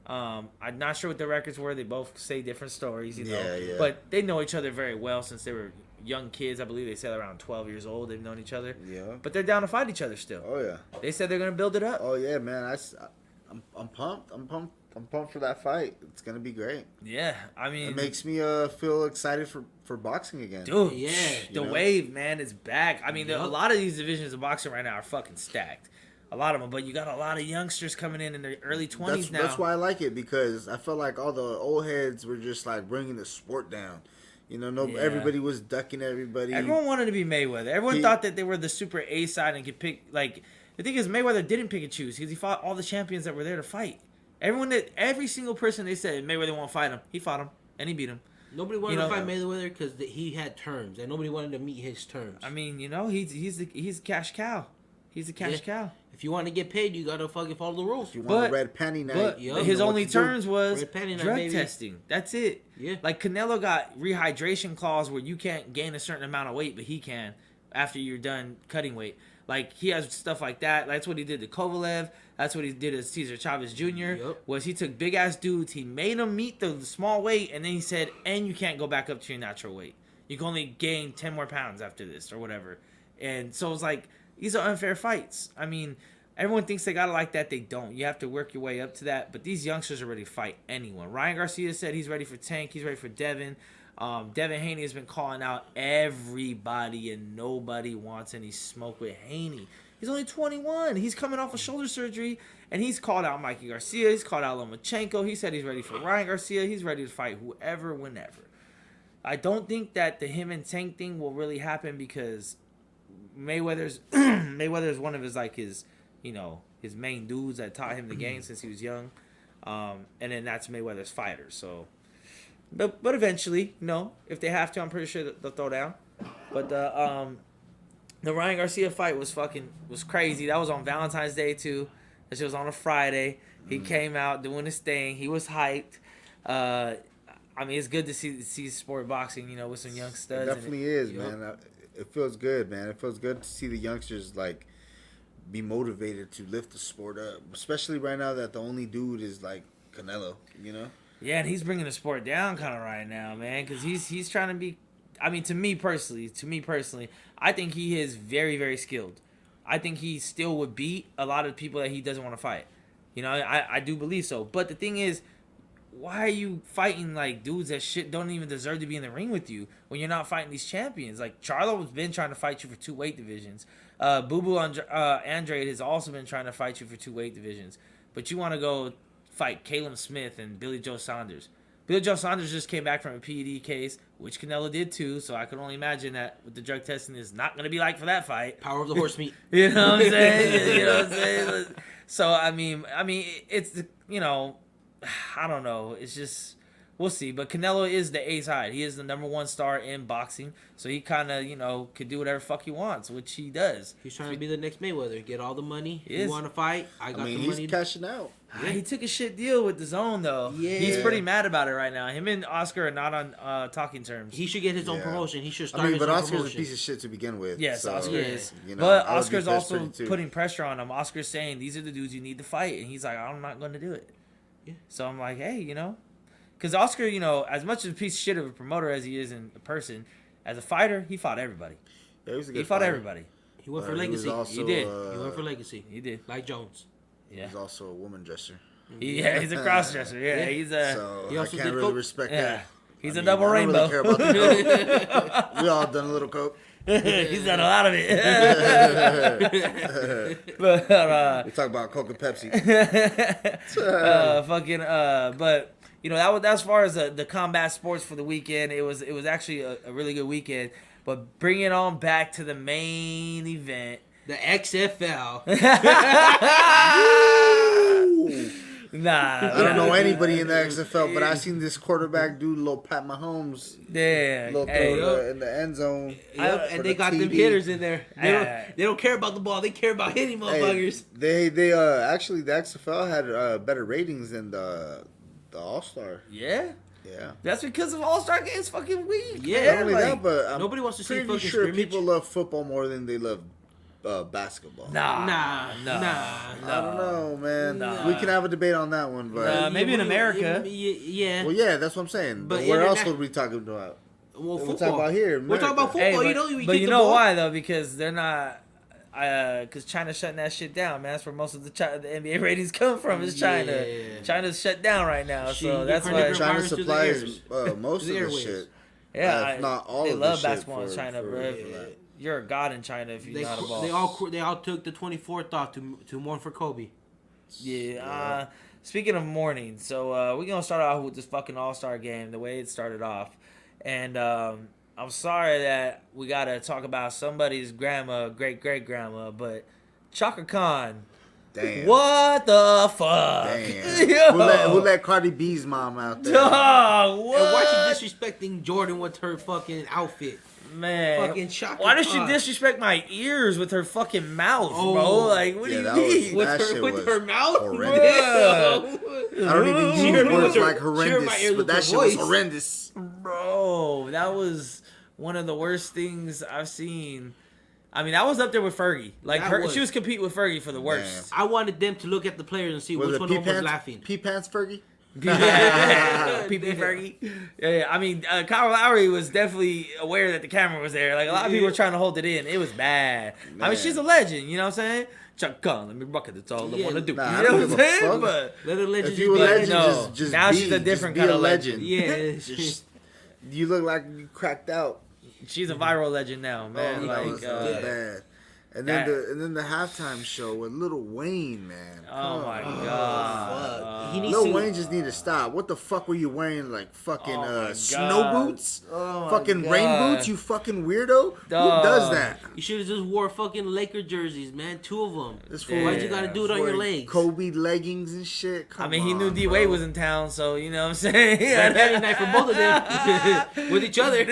I'm not sure what the records were. They both say different stories, Yeah. But they know each other very well since they were young kids. I believe they said around 12 years old they've known each other. Yeah. But they're down to fight each other still. Oh yeah. They said they're gonna build it up. Oh yeah, man. I'm pumped. I'm pumped for that fight. It's gonna be great. Yeah, I mean, it makes me feel excited for boxing again. Dude, yeah, the wave, man, is back. I mean, a lot of these divisions of boxing right now are fucking stacked. A lot of them, but you got a lot of youngsters coming in their early 20s now. That's why I like it, because I felt like all the old heads were just like bringing the sport down. Everybody was ducking everybody. Everyone wanted to be Mayweather. Everyone thought that they were the super A side and could pick like. The thing is, Mayweather didn't pick and choose because he fought all the champions that were there to fight. Every single person they said Mayweather won't fight him, he fought him and he beat him. Nobody wanted to fight Mayweather because he had terms, and nobody wanted to meet his terms. I mean, he's a cash cow. He's a cash cow. If you want to get paid, you gotta fucking follow the rules. If you want a red panty night, but his only terms was drug testing. That's it. Yeah. Like Canelo got rehydration clause where you can't gain a certain amount of weight, but he can after you're done cutting weight. Like, he has stuff like that. That's what he did to Kovalev. That's what he did to Cesar Chavez Jr. Yep. Was he took big-ass dudes, he made them meet the small weight, and then he said, and you can't go back up to your natural weight. You can only gain 10 more pounds after this or whatever. And so it's like, these are unfair fights. I mean, everyone thinks they got it like that. They don't. You have to work your way up to that. But these youngsters are ready to fight anyone. Ryan Garcia said he's ready for Tank. He's ready for Devin. Devin Haney has been calling out everybody, and nobody wants any smoke with Haney. He's only 21. He's coming off of shoulder surgery, and he's called out Mikey Garcia. He's called out Lomachenko. He said he's ready for Ryan Garcia. He's ready to fight whoever, whenever. I don't think that the him and Tank thing will really happen because Mayweather's one of his his main dudes that taught him the game since he was young, and then that's Mayweather's fighter. So But eventually, if they have to, I'm pretty sure they'll throw down. But the Ryan Garcia fight was crazy. That was on Valentine's Day too. That shit was on a Friday. He came out doing his thing. He was hyped. I mean, it's good to see sport boxing, with some young studs. It definitely is, man. It feels good, man. It feels good to see the youngsters like be motivated to lift the sport up, especially right now that the only dude is like Canelo, Yeah, and he's bringing the sport down kind of right now, man, because he's trying to be. I mean, to me personally, I think he is very, very skilled. I think he still would beat a lot of people that he doesn't want to fight. I do believe so. But the thing is, why are you fighting like dudes that don't even deserve to be in the ring with you when you're not fighting these champions? Like Charlo's been trying to fight you for 2 weight divisions. Boo Boo Andrade has also been trying to fight you for 2 weight divisions. But you want to go fight Caleb Smith and Billy Joe Saunders. Billy Joe Saunders just came back from a PED case, which Canelo did too. So I can only imagine that what the drug testing is not going to be like for that fight. Power of the horse meat. You know what I'm saying? You know what I'm saying? So I mean, it's I don't know. It's just we'll see. But Canelo is the A side. He is the number 1 star in boxing. So he kind of could do whatever fuck he wants, which he does. He's trying to be the next Mayweather. Get all the money. You want to fight? I got the money. He's cashing out. Yeah. He took a shit deal with the Zone though. Yeah. He's pretty mad about it right now. Him and Oscar are not on talking terms. He should get his own promotion. He should start his own Oscar's promotion. a piece of shit to begin with. Yes, so, Oscar is. You know, but Oscar's also putting pressure on him. Oscar's saying these are the dudes you need to fight, and he's like, I'm not going to do it. Yeah. So I'm like, hey, because Oscar, as much of a piece of shit of a promoter as he is in a person, as a fighter, he fought everybody. Yeah, he fought everybody. He went for legacy. He did. He went for legacy. He did. Like Jones. Yeah. He's also a woman dresser. He's a cross dresser. Yeah, he's a. So he also I can't really respect that. He's a double rainbow. I don't really care about the coke. We all done a little coke. He's done a lot of it. We talk about Coke and Pepsi. But that was as far as the combat sports for the weekend. It was actually a really good weekend. But bring it on back to the main event, the XFL. Nah, I don't know anybody in the XFL, but I seen this quarterback do little Pat Mahomes. Yeah, little throw in the end zone. And they got them hitters in there. They don't care about the ball. They care about hitting motherfuckers. They actually the XFL had better ratings than the All Star. Yeah. Yeah. That's because of All Star games fucking weak. Yeah. Not only that, but nobody wants to see fucking sure scrimmage. people love football more than they love basketball. Nah. I don't know, man. Nah. We can have a debate on that one, but maybe in America. Yeah. Well, yeah, that's what I'm saying. But where else would we talk about? Well, we're talking about here. We're talking about football. Hey, but you know why though? Because they're not. Because China's shutting that shit down, man. That's where most of the NBA ratings come from. Is China. Yeah. China's shut down right now, so that's why China supplies most of the shit. Yeah, not all they of love the basketball shit in China, bro. You're a god in China if you're not a ball. They all took the 24th off to mourn for Kobe. Yeah. Speaking of mourning, so we're gonna start off with this fucking All-Star game, the way it started off, and I'm sorry that we gotta talk about somebody's grandma, great grandma, but Chaka Khan. Damn. What the fuck? Damn. Who let Cardi B's mom out there? Dog, what? And why she disrespecting Jordan with her fucking outfit? Man, fucking Chaka why does she Khan. disrespect my ears with her fucking mouth, bro? Like, what do you mean? With her mouth? Horrendous. I don't even use words like horrendous, but that shit was horrendous. Bro, that was one of the worst things I've seen. I mean, I was up there with Fergie. Like, she was competing with Fergie for the worst. I wanted them to look at the players and see which one of them was laughing. P-Pants Fergie? PP Fergie. Yeah. I mean, Kyle Lowry was definitely aware that the camera was there. Like, a lot of people were trying to hold it in. It was bad. Man. I mean, she's a legend. You know what I'm saying? Chuck Khan, let me rock it. That's all I want to do. Nah, you know what I'm saying? But let a legend if you a legend, just now be, she's a different kind of legend. Yeah. You look like you cracked out. She's a viral legend now, man. That was bad. And then the halftime show with Lil Wayne, man. Oh my god. Lil Wayne just need to stop. What the fuck were you wearing? Like fucking snow boots? Fucking rain boots? You fucking weirdo? Dog. Who does that? You should have just wore fucking Laker jerseys, man. 2 of them. Why'd you gotta do it on your legs? Kobe leggings and shit. Come on, he knew D-Wade was in town, so you know what I'm saying? Yeah, Saturday night for both of them with each other.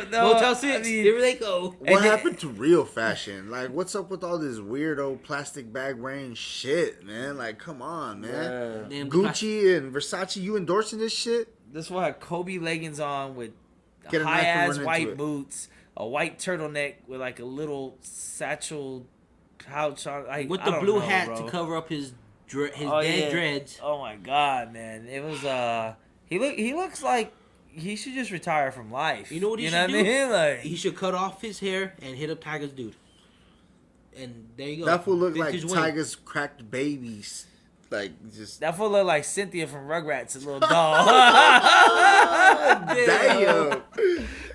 Motel 6. Here they go. What happened to real fashion? Like, what's up with all this weirdo plastic bag wearing shit, man? Like, come on, man. Gucci and Versace, you endorsing this shit? This one had Kobe leggings on with high-ass white boots, a white turtleneck with like a little satchel pouch on. Like, with the blue hat to cover up his dead dreads. Oh my god, man! It was he looks like he should just retire from life. You know what he should do? Like, he should cut off his hair and hit up Tiger's dude. And there you go. That fool look like Tiger's cracked babies. Like, just... That fool look like Cynthia from Rugrats, a little doll. Damn.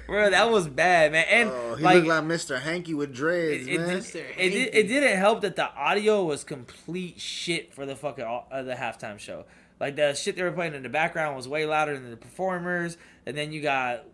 Bro, that was bad, man. And he looked like Mr. Hanky with dreads, man. It didn't help that the audio was complete shit for the fucking the halftime show. Like, the shit they were playing in the background was way louder than the performers. And then you got...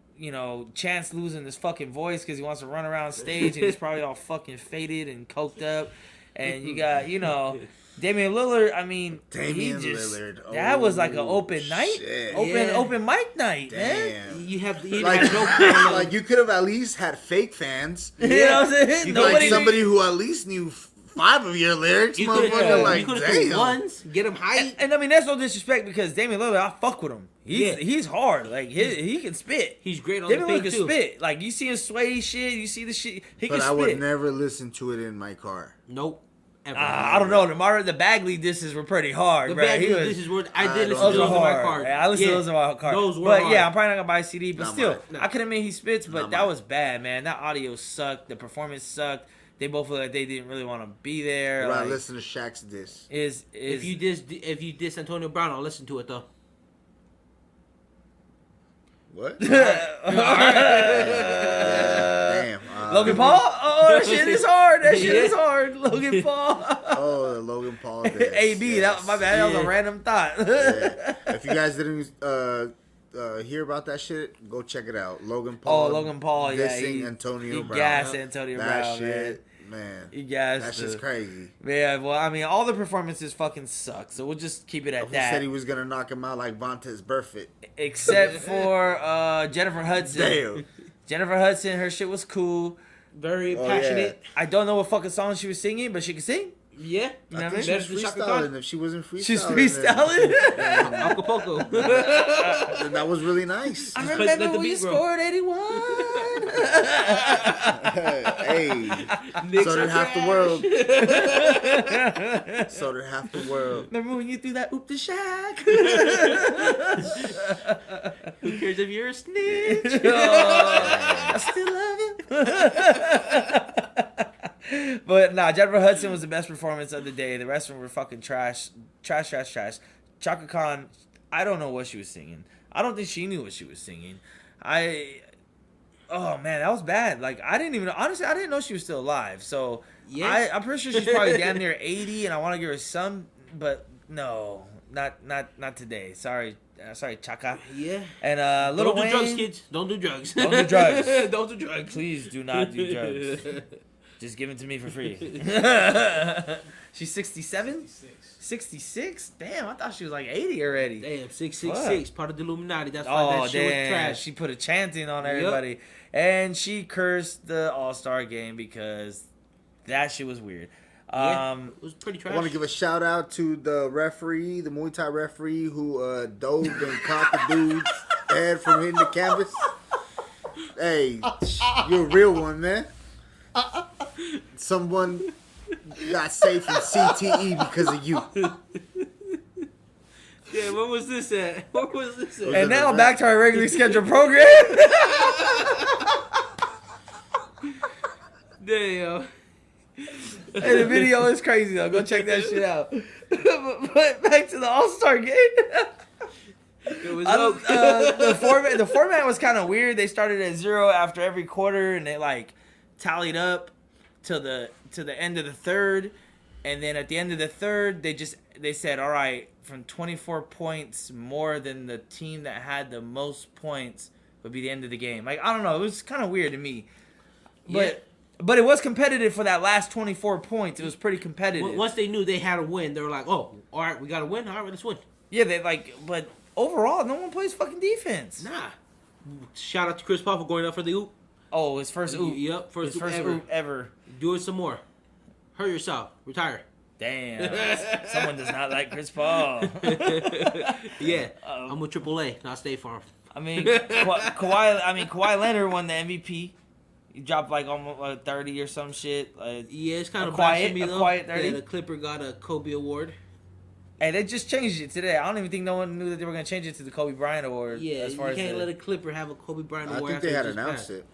Chance losing his fucking voice because he wants to run around stage and he's probably all fucking faded and coked up. And you got, Damian Lillard. I mean, Lillard. That was like an open night, open mic night, man. You have like you could have at least had fake fans. You know what I'm saying? Like somebody who at least knew 5 of your lyrics, motherfucker. Like, you could have ones, get him hype. And I mean, that's no disrespect because Damian Lillard, I fuck with him. He's hard. Like, he can spit. He's great on Damian the Lillard thing can spit. Like, you see him sway shit. You see the shit. He can spit. But I would never listen to it in my car. Nope. I don't know. The Bagley disses were pretty hard, bro. I did listen to those in my car. Yeah, I listened to those in my car. Those were hard. Yeah, I'm probably not gonna buy a CD, but still, I could admit he spits, but that was bad, man. That audio sucked. The performance sucked. They both look like they didn't really want to be there. Right, listen to Shaq's diss. If you diss Antonio Brown, I'll listen to it though. What? Damn. Logan Paul? Oh, that shit is hard. That shit is hard. Logan Paul. Oh, the Logan Paul diss. AB. Yes. My bad. That was a random thought. If you guys didn't hear about that shit, go check it out. Logan Paul. Oh, Logan Paul. Dissing Antonio Brown. Gassed Antonio Brown. That shit. Man, that's just crazy. Yeah, well, I mean, all the performances fucking suck, so we'll just keep it at that. He said he was gonna knock him out like Vontaze Burfict, except for Jennifer Hudson. Damn, Jennifer Hudson, her shit was cool, very passionate. Yeah. I don't know what fucking song she was singing, but she could sing. Yeah, you know what I mean? She was freestyling. If she wasn't freestyling, she's freestyling. Acapulco. And that was really nice. I remember when you scored 81. Hey, so did half the world. So did half the world. Remember when you threw that oop to Shaq? Who cares if you're a snitch? I still love you. But nah, Jennifer Hudson was the best performance of the day. The rest of them were fucking trash. Chaka Khan, I don't know what she was singing. I don't think she knew what she was singing. Oh man, that was bad. Like, I didn't know she was still alive. So yeah, I'm pretty sure she's probably damn near 80, and I want to give her some, but no, not today. Sorry, Chaka. Yeah. And Lil Wayne. Don't do drugs, kids. Don't do drugs. Don't do drugs. Don't do drugs. Please do not do drugs. Just give it to me for free. She's 67? 66? Damn, I thought she was like 80 already. Damn, 666, part of the Illuminati. That's why that shit was trash. She put a chanting on everybody. Yep. And she cursed the All-Star game because that shit was weird. It was pretty trash. I want to give a shout out to the referee, the Muay Thai referee who dove and caught the dude's head from hitting the canvas. Hey, you're a real one, man. Someone got saved from CTE because of you. Yeah, where was this at? And now back to our regularly scheduled program. Damn. Hey, the video is crazy though. Go check that shit out. But back to the All-Star game. The format was kind of weird. They started at 0 after every quarter, and they like tallied up. to the end of the third, and then at the end of the third, they said, all right, from 24 points more than the team that had the most points would be the end of the game. Like, I don't know, it was kind of weird to me, but it was competitive for that last 24 points. It was pretty competitive. Once they knew they had a win, they were like, oh, all right, we got to win. All right, let's win. Yeah, but overall, no one plays fucking defense. Nah. Shout out to Chris Paul for going up for the oop. Oh, his first oop. Yep, first oop ever. Do it some more. Hurt yourself. Retire. Damn. Someone does not like Chris Paul. Yeah. I'm with AAA, not State Farm. I mean, Kawhi Leonard won the MVP. He dropped like almost 30 or some shit. Yeah, it's kind of quiet, me, though. Quiet 30. Yeah, the Clipper got a Kobe Award. Hey, they just changed it today. I don't even think no one knew that they were going to change it to the Kobe Bryant Award. Yeah, you can't let a Clipper have a Kobe Bryant Award. I think they had announced it.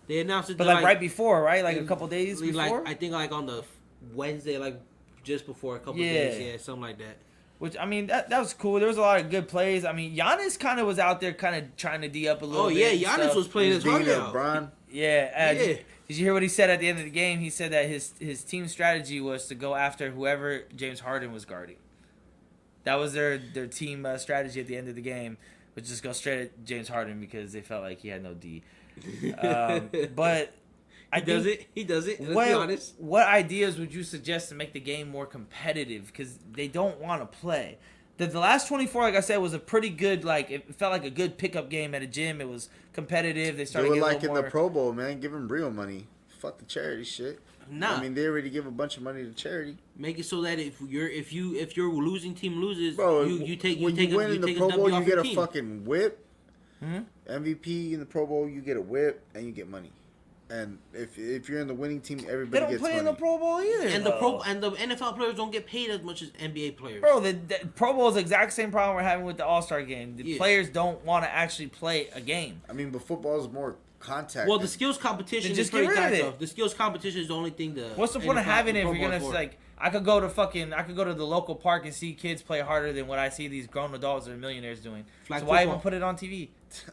They announced it, but like right before, right? Like a couple days before. I think like on the Wednesday, like just before a couple days, yeah, something like that. Which, I mean, that was cool. There was a lot of good plays. I mean, Giannis kind of was out there kind of trying to D up a little bit. Oh, yeah, Giannis was playing his heart out. LeBron. Yeah. Did you hear what he said at the end of the game? He said that his team strategy was to go after whoever James Harden was guarding. That was their team strategy at the end of the game, was just go straight at James Harden because they felt like he had no D. But... He does it. Let's be honest. What ideas would you suggest to make the game more competitive? Because they don't want to play. The last 24, like I said, was a pretty good, like, it felt like a good pickup game at a gym. It was competitive. They started getting like in the Pro Bowl, man. Give them real money. Fuck the charity shit. Nah. I mean, they already give a bunch of money to charity. Make it so that if your losing team loses, bro, you take when you win in the Pro Bowl, you get a fucking whip. Mm-hmm. MVP in the Pro Bowl, you get a whip and you get money. And if you're in the winning team, everybody gets money. They don't play in the Pro Bowl either. And the NFL players don't get paid as much as NBA players. Bro, the Pro Bowl is the exact same problem we're having with the All-Star game. The players don't want to actually play a game. I mean, but football is more contact. Well, the skills competition is pretty tight, though. The skills competition is the only thing that... What's the point of having it if you're gonna like? I could go to the local park and see kids play harder than what I see these grown adults that are millionaires doing. So why even put it on TV?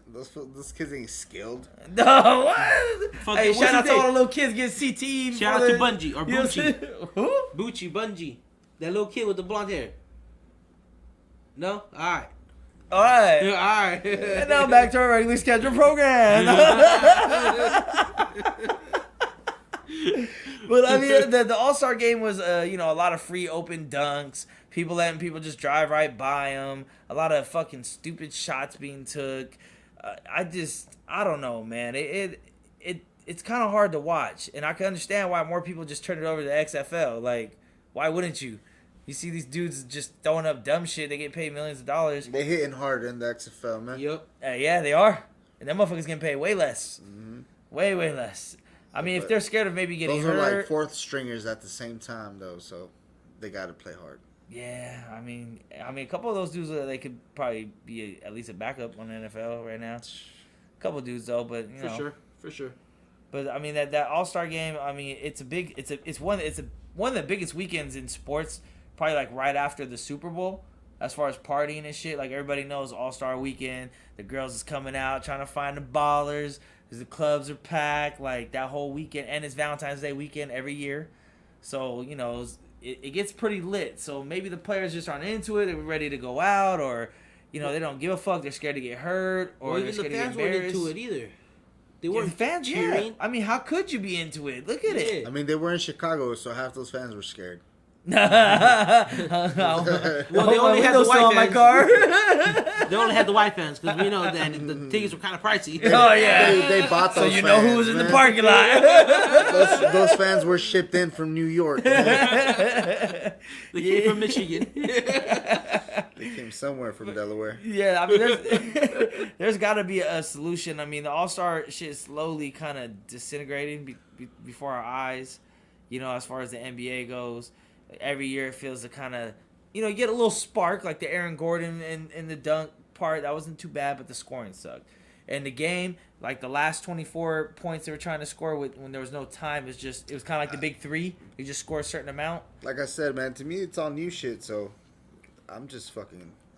Those kids ain't skilled. No, what? Hey, shout out to all the little kids getting CTE. Shout out to Bungie or Bucci. Who? Bucci, Bungie. That little kid with the blonde hair. No? Alright. Alright. And now back to our regularly scheduled program. But I mean, the All-Star game was, a lot of free open dunks. People letting people just drive right by them. A lot of fucking stupid shots being took. I don't know, man. It's kind of hard to watch, and I can understand why more people just turn it over to the XFL. Like, why wouldn't you? You see these dudes just throwing up dumb shit. They get paid millions of dollars. They hitting hard in the XFL, man. Yep. Yeah, they are, and them motherfuckers getting paid way less. Mm-hmm. Way less. I mean, if they're scared of maybe getting hurt. Those are like fourth stringers at the same time, though, so they got to play hard. Yeah, I mean, a couple of those dudes, they could probably be at least a backup on the NFL right now. A couple of dudes though, but for sure. But I mean that All-Star game, I mean, it's one of the biggest weekends in sports, probably like right after the Super Bowl, as far as partying and shit. Like everybody knows All-Star weekend, the girls is coming out trying to find the ballers. The clubs are packed, like that whole weekend, and it's Valentine's Day weekend every year. So, it gets pretty lit. So maybe the players just aren't into it. They're ready to go out, or, they don't give a fuck. They're scared to get hurt, or they're scared to get embarrassed. The fans weren't into it either. They weren't the fans cheering. Yeah. I mean, how could you be into it? Look at it. I mean, they were in Chicago, so half those fans were scared. Well, they only had the white fans. Car. They only had the white fans because we know that the tickets were kind of pricey. Oh yeah, they bought those. So you know who was in the parking lot. those fans were shipped in from New York. They came from Michigan. They came somewhere from Delaware. Yeah, I mean, there's got to be a solution. I mean, the All-Star shit is slowly kind of disintegrating before our eyes. As far as the NBA goes. Every year it feels to kind of, you get a little spark, like the Aaron Gordon in the dunk part. That wasn't too bad, but the scoring sucked. And the game, like the last 24 points they were trying to score when there was no time, it was kind of like the big three. You just score a certain amount. Like I said, man, to me it's all new shit, so I'm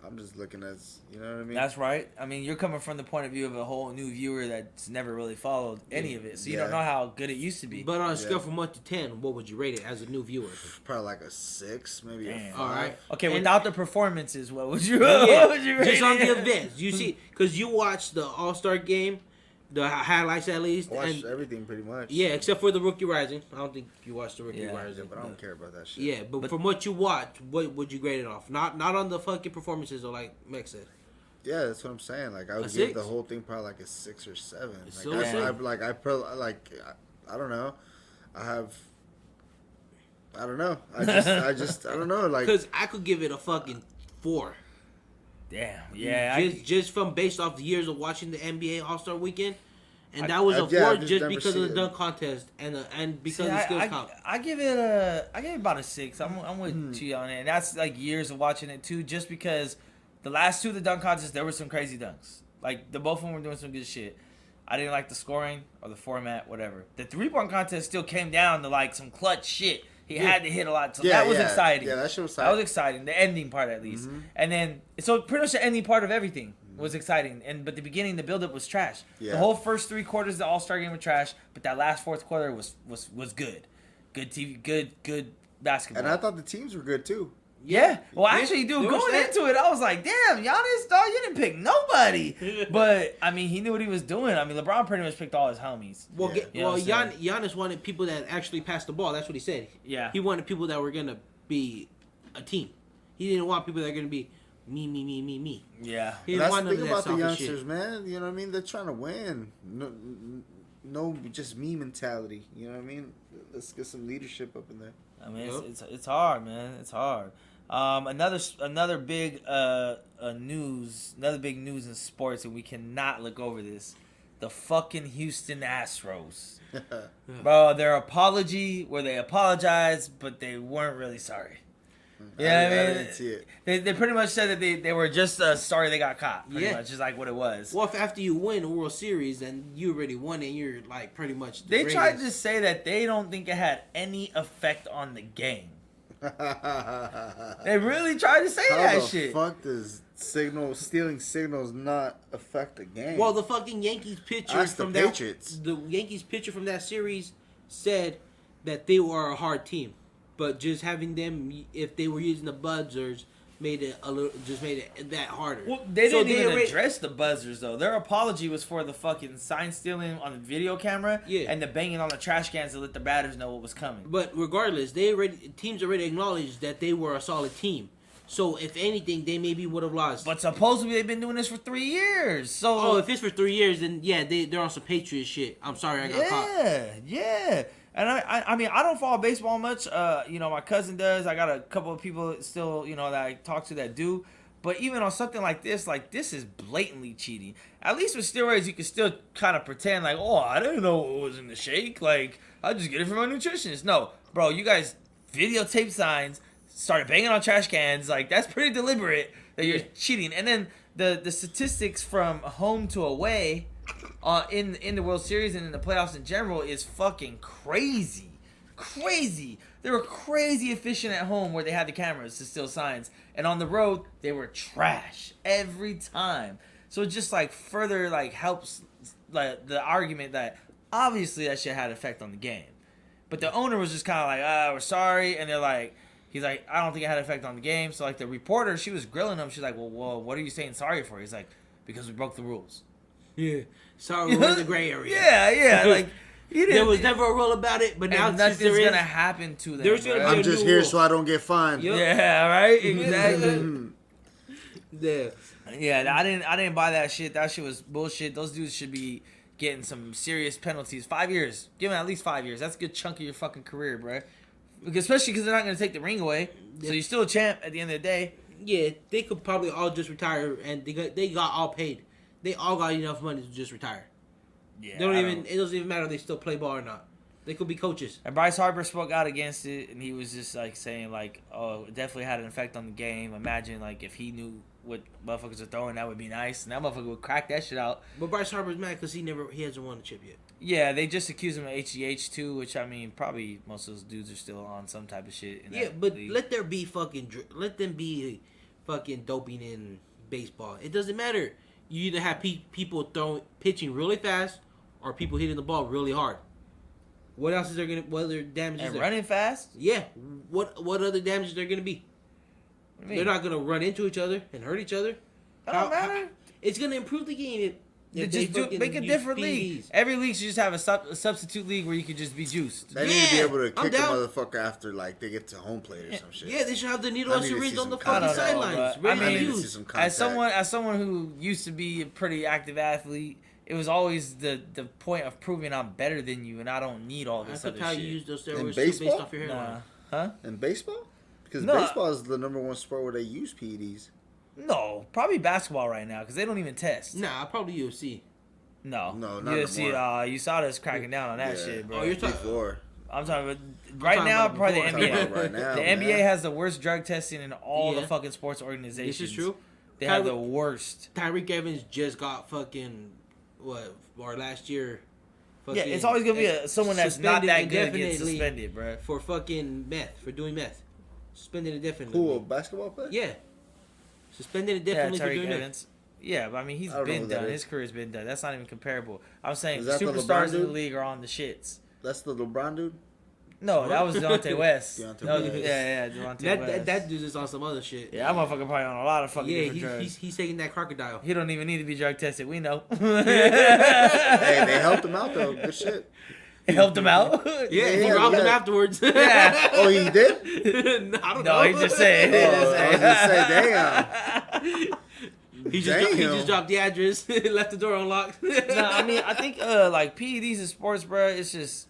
I'm just looking at, you know what I mean? That's right. I mean, you're coming from the point of view of a whole new viewer that's never really followed any of it, so you don't know how good it used to be. But on a scale from 1 to 10, what would you rate it as a new viewer? Probably like a 6, maybe a 5. All right. Okay, without the performances, what would you? What would you rate just on it? the events, you see, because you watched the All-Star game, the highlights at least. I watched everything pretty much. Yeah, except for the Rookie Rising. I don't think you watched the Rookie Rising. Yeah, but I don't care about that shit. Yeah, but from what you watched, what would you grade it off? Not on the fucking performances, or like Mex said. Yeah, that's what I'm saying. Like I would A 6? give the whole thing probably like a 6 or 7. So Like a I don't know. I don't know. I don't know. Like, because I could give it a fucking 4. Damn. Yeah. Just from based off the years of watching the NBA All-Star Weekend. And that was a 4 just because of the dunk contest and because of the skills comp. I give it about a 6. I'm with you on it. And that's like years of watching it too, just because the last 2 of the dunk contests, there were some crazy dunks. Like the both of them were doing some good shit. I didn't like the scoring or the format, whatever. The 3-point contest still came down to like some clutch shit. He had to hit a lot, so that was exciting. Yeah, that shit was exciting. That was exciting. The ending part, at least, and then so pretty much the ending part of everything was exciting. But the beginning, the buildup was trash. Yeah. The whole first 3 quarters of the All-Star game were trash, but that last fourth quarter was good. Good TV, good basketball. And I thought the teams were good too. Yeah. Well, actually, dude, going into it, I was like, damn, Giannis, dog, you didn't pick nobody. But, I mean, he knew what he was doing. I mean, LeBron pretty much picked all his homies. Well, Giannis wanted people that actually passed the ball. That's what he said. Yeah. He wanted people that were going to be a team. He didn't want people that are going to be me. Yeah. He didn't want none of that about the youngsters, shit. man. You know what I mean? They're trying to win. No, just me mentality. You know what I mean? Let's get some leadership up in there. I mean, it's hard, man. It's hard. Another big news in sports, and we cannot look over this. The fucking Houston Astros, bro. Their apology, where they apologized, but they weren't really sorry. Yeah, I didn't see it. They pretty much said that they were just sorry they got caught. Pretty much, just like what it was. Well, if after you win a World Series and you already won it, you're like pretty much. They tried to say that they don't think it had any effect on the game. They really tried to say that shit. How the fuck does stealing signals not affect the game? Well, the fucking Yankees pitcher from the Patriots. The Yankees pitcher from that series said that they were a hard team, but just having them, if they were using the buzzers, made it that harder. Well, they didn't even address the buzzers though. Their apology was for the fucking sign stealing on the video camera, and the banging on the trash cans to let the batters know what was coming. But regardless, teams already acknowledged that they were a solid team. So if anything, they maybe would have lost. But supposedly they've been doing this for 3 years. So if it's for 3 years, then they're on some Patriot shit. I'm sorry, I got caught. Yeah. And I mean, I don't follow baseball much. My cousin does. I got a couple of people still, that I talk to that do. But even on something like this is blatantly cheating. At least with steroids, you can still kind of pretend like, oh, I didn't know what was in the shake. Like, I just get it from my nutritionist. No, bro, you guys videotape signs, started banging on trash cans. Like, that's pretty deliberate that you're cheating. And then the statistics from home to away in the World Series and in the playoffs in general is fucking crazy. They were crazy efficient at home where they had the cameras to steal signs, and on the road they were trash every time. So it just further helps the argument that obviously that shit had effect on the game. But the owner was just kind of like, we're sorry, and they're like, he's like, I don't think it had effect on the game. So the reporter, she was grilling him. She's like, well, what are you saying sorry for? He's like, because we broke the rules. Yeah, sorry, we're in the gray area. Yeah, there was never a rule about it, but now nothing's gonna happen to them. I'm just here so I don't get fined. Yep. Yeah, right. Exactly. Yeah, I didn't buy that shit. That shit was bullshit. Those dudes should be getting some serious penalties. 5 years. Give them at least 5 years. That's a good chunk of your fucking career, bro. Especially because they're not gonna take the ring away, so you're still a champ at the end of the day. Yeah, they could probably all just retire, and they got all paid. They all got enough money to just retire. Yeah, it doesn't even matter if they still play ball or not. They could be coaches. And Bryce Harper spoke out against it, and he was just saying oh, it definitely had an effect on the game. Imagine if he knew what motherfuckers are throwing, that would be nice, and that motherfucker would crack that shit out. But Bryce Harper's mad because he hasn't won a chip yet. Yeah, they just accused him of HGH too, which I mean, probably most of those dudes are still on some type of shit. But let them be fucking doping in baseball. It doesn't matter. You either have people pitching really fast or people hitting the ball really hard. What else is there gonna? What other damages? And there? running fast? Yeah. What other damages there gonna be? They're not gonna run into each other and hurt each other. Don't matter. It's gonna improve the game. Make a different league. Every league should just have a substitute league where you could just be juiced. They need to be able to kick a motherfucker after like they get to home plate or some shit. Yeah, they should have the needle and syringe on the fucking sidelines. I mean, as someone who used to be a pretty active athlete, it was always the point of proving I'm better than you and I don't need all this other shit. How you use those steroids based off your hairline. Huh? In baseball? Because baseball is the number one sport where they use PEDs. No, probably basketball right now because they don't even test. Nah, probably UFC. No, not UFC. You saw us cracking down on that shit, bro. Oh, you're talking before. I'm talking about right now. Probably the NBA. Right now, the NBA has the worst drug testing in all the fucking sports organizations. This is true. They have the worst. Tyreek Evans just got fucking or last year. Yeah, it's always gonna be someone that's not that good gets suspended, bro. For fucking meth, for doing meth, suspended indefinitely. Who, a basketball player? Yeah. Suspended indefinitely for doing Evans. Yeah, but I mean, he's been done. His career's been done. That's not even comparable. I'm saying Is superstars in the league are on the shits. That's the LeBron dude? No, that was Deontay West. West. Yeah, Deontay West. That dude's just on some other shit. Yeah, that motherfucker probably on a lot of fucking different drugs. He's taking that crocodile. He don't even need to be drug tested. We know. Hey, they helped him out, though. Good shit. It helped him out? Yeah, he robbed him afterwards. Yeah. Oh, he did? No, I don't know. No, he just said. I was going to say, damn. He just dropped the address, left the door unlocked. No, I mean, I think like PEDs in sports, bro, it's just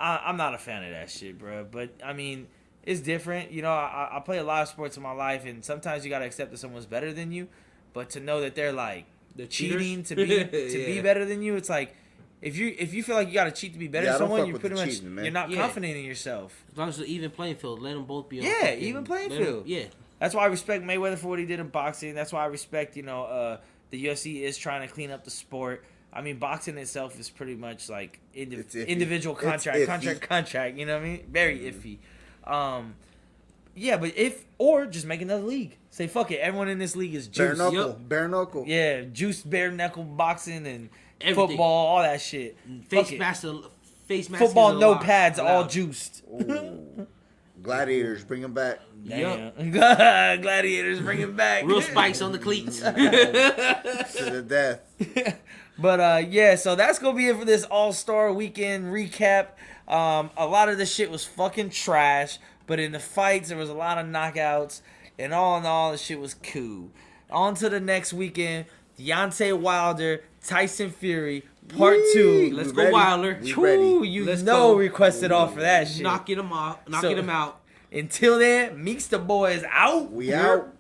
I'm not a fan of that shit, bro. But I mean, it's different. You know, I play a lot of sports in my life, and sometimes you gotta accept that someone's better than you. But to know that they're like cheating to be better than you, it's like if you feel like you gotta cheat to be better than someone, you're pretty much you're not confident in yourself. As long as it's an even playing field, let them both be on. Yeah, even playing field. Yeah. That's why I respect Mayweather for what he did in boxing. That's why I respect, the UFC is trying to clean up the sport. I mean, boxing itself is pretty much like individual contract. You know what I mean? Very iffy. Yeah, but or just make another league. Say, fuck it. Everyone in this league is juiced. Bare knuckle. Yeah, juiced bare knuckle boxing and everything. Football, all that shit. Face mask. Football, no pads, all juiced. Gladiators, bring them back. Yep. Gladiators, bring them back. Real spikes on the cleats. To the death. But, yeah, so that's going to be it for this All-Star Weekend recap. A lot of this shit was fucking trash, but in the fights, there was a lot of knockouts, and all in all, the shit was cool. On to the next weekend, Deontay Wilder, Tyson Fury, Part 2. Let's go Wilder. Requested off for that shit. Knocking him out. Until then, Mixta Boyz out. We out.